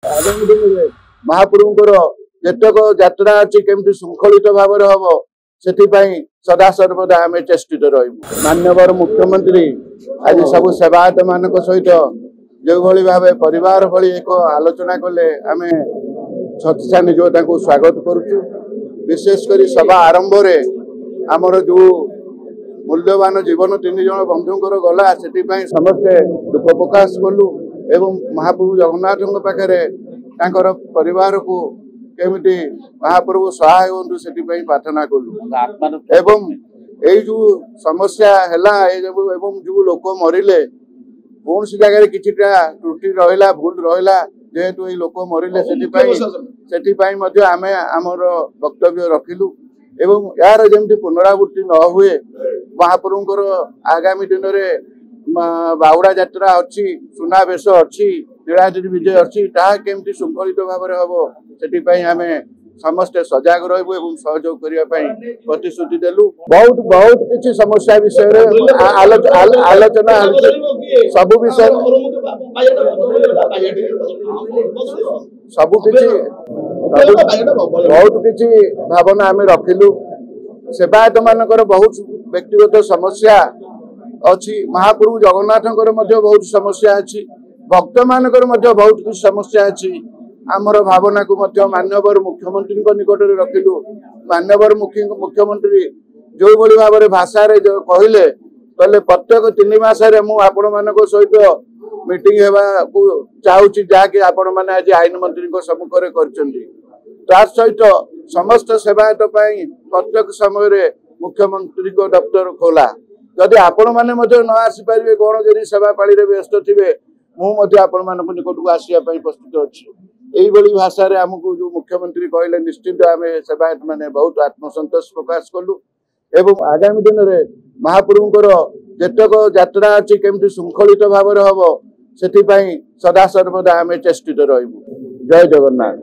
आगामी दिन में महाप्रभुंकर जेतक यात्रा अच्छी केमती श्रृंखलित भाव हम से सदा सर्वदा आम चेष्टित रही। माननीय मुख्यमंत्री आज सब सेवायत मान सहित जो भाव परिवार भली एक आलोचना कले आम छत्तीसा निज स्वागत करुचु। विशेषकर सभा आरंभ आमर जो मूल्यवान जीवन 3 जन बंधुंकर गला से समस्ते दुख प्रकाश कलु एवं महाप्रभु जगन्नाथ पाखे परिवार को केमिटी महाप्रभु सहाय हूँ से प्रार्थना कलु एवं यही जो समस्या है एवं जो लोक मरिले कौन सी जगह कि त्रुटि रहा भूल रहा जेहेतु ये लोक मरिले से आमे आमर वक्तव्य रखिलु एवं यार जमी पुनरावृत्ति न हुए महाप्रभुंकर आगामी दिन में बाहुड़ा यात्रा अच्छी सुनावेश अच्छी नीलाद्रि विजय अच्छी केमती श्रृंखलित भाव हम से आम समस्ते सजग रही सहयोग करने प्रतिश्रुति देलु। बहुत बहुत किसी समस्या विषय आलोचना सबु विषय सबु बहुत किसी भावना आम रखिलु। सेवायत मानकर बहुत व्यक्तिगत समस्या अच्छी महाप्रभु जगन्नाथ बहुत समस्या अच्छी भक्त मानकर बहुत कुछ समस्या अच्छी। आमर भावना को माननीय मुख्यमंत्री निकट में रखिलु। माननीय मुख्यमंत्री जो भाई भाव में भाषा जो कहले प्रत्येक 3 मासरे मुझे सहित मीटिंग को चाहूँगी जहाँकि आपण मैंने आज आईन मंत्री सम्मुखें कर सहित समस्त सेवायत प्रत्येक समय मुख्यमंत्री दफ्तर खोला। जदि आपण मैंने न आसीपारे कौन जदि सेवा पाड़ी व्यस्त थे मुझे आपण मान निकट को आसपा प्रस्तुत अच्छी। यही भाषा आमको जो मुख्यमंत्री कहले निश्चित आम सेवायत मैंने बहुत आत्मसंतोष प्रकाश कलु एवं आगामी दिन में महाप्रभुंकर जेतक यात्रा अच्छी केमती श्रृंखलित भाव हम से सदा सर्वदा आम चेष्टित रही। जय जगन्नाथ।